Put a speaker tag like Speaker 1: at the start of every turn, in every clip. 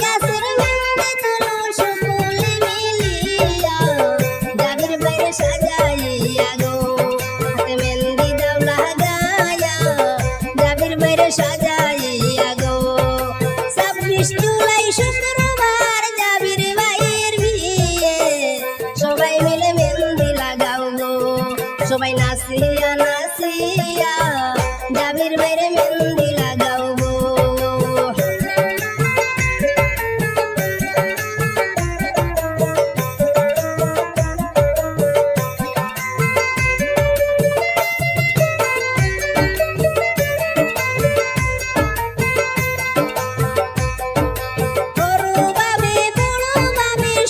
Speaker 1: গাছের মেহেন্দি তুলো সকলে মিলিয়া যাবির বাইরে সাজাইয়া গো হাতে মেহেন্দি দাও লাগাইয়া যাবির বাইরে সাজাইয়া গো 26 জুলাই শুক্রবার যাবির ভাইয়ের বিয়ে সবাই মিলে মেহেন্দি লাগাও গো সবাই নাচিয়া নাচিয়া যাবির বাইরে মেহেন্দি লাগাও গো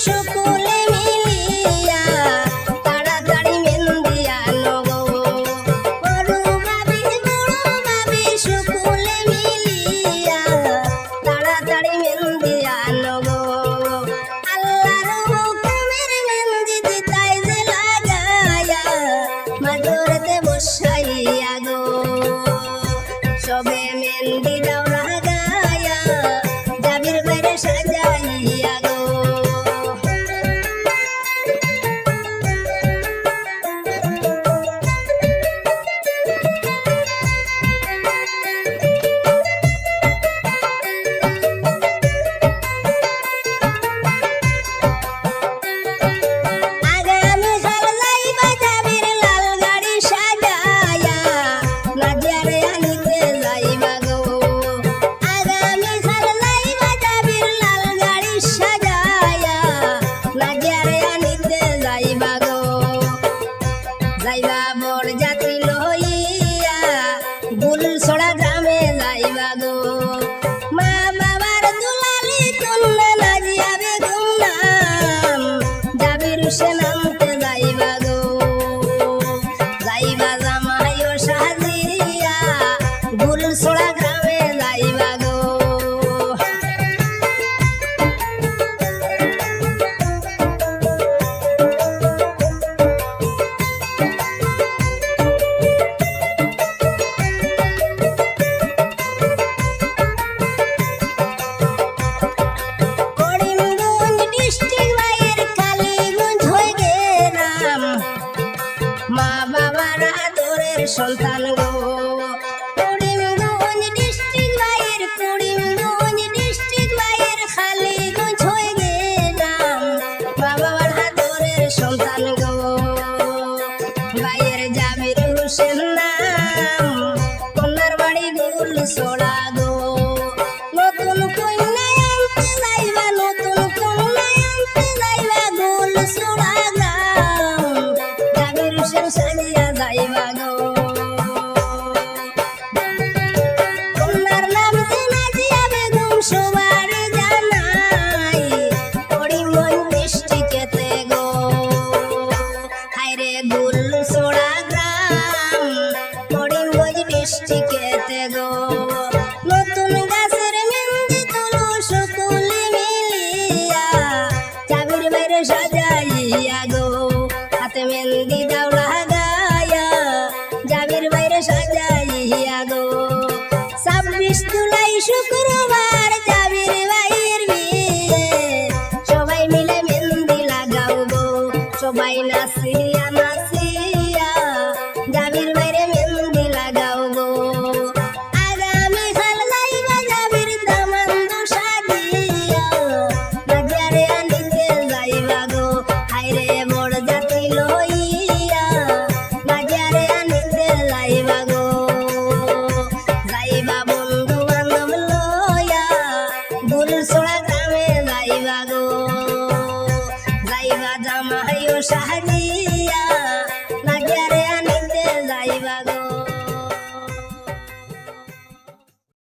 Speaker 1: সকলে মিলিয়া তাড়াতাড়ি মেহেন্দি আনো গো বড় ভাবি সকলে মিলিয়া তাড়াতাড়ি মেহেন্দি আনো গো আল্লাহর হুকুমের মেহেন্দি দিতাই যে লাগায়া মাদুরতে বসাইয়া গো সবে মেহেন্দি দাও লাগায়া যাবির বাইরে সাজাইয়া গো যাইবা বড় যাত্রী লইয়া গুলছড়া গ্রামে যাইবা গো মা বাবার দুলালি কন্যা নাজিয়া বেগম নাম যাবির সে নামতে যাইবা গো যাইবা জামাইও সাজিয়া গুলছড়া গ্রামে যাইবা গো মা বাবার আদরের সন্তান গো করিমগঞ্জ ডিস্ট্রিক্ট বাইয়ের খালিগঞ্জ হয়ে গেলাম মা বাবার আদরের সন্তান গো বাইয়ের জাবির হোসেন নাম কন্যার বাড়ি গুলছড়া গো নতুন কন্যা আনতে যাইবা গুলছড়া গ্রাম যাবির হোসেন সাজিয়া যাইবা গো কন্যার নাম যে নাজিয়া বেগম সবার জানাই করিমগঞ্জ ডিস্ট্রিক্টেতে গো হায়রে গুলছড়া গ্রাম করিমগঞ্জ ডিস্ট্রিক্টেতে গো নতুন গাছের মেহেন্দি তুলো সকলে মিলিয়া যাবির বাইরে সাজাইয়া গো হাতে মেহেন্দি দাও লাগাইয়া যাবির বাইরে সাজাইয়া গো 26 জুলাই শুক্রবার যাবির ভাইয়ের বিয়ে সবাই মিলে মেহেন্দি লাগাও গো সবাই নাচিয়া নাচিয়া যাবির বাইরে মেহেন্দি লাগাও গো আগামী কাল যাইবা যাবির দামান্দ সাজিয়া বাজারে আনিতে যাইবা গো হায়রে বড় যাত্রী লইয়া বাজারে আনিতে যাইবা গো যাইবা বন্ধু বান্ধব লইয়া গুলছড়া গ্রামে যাইবা গো যাইবা জামাইও সাজিয়া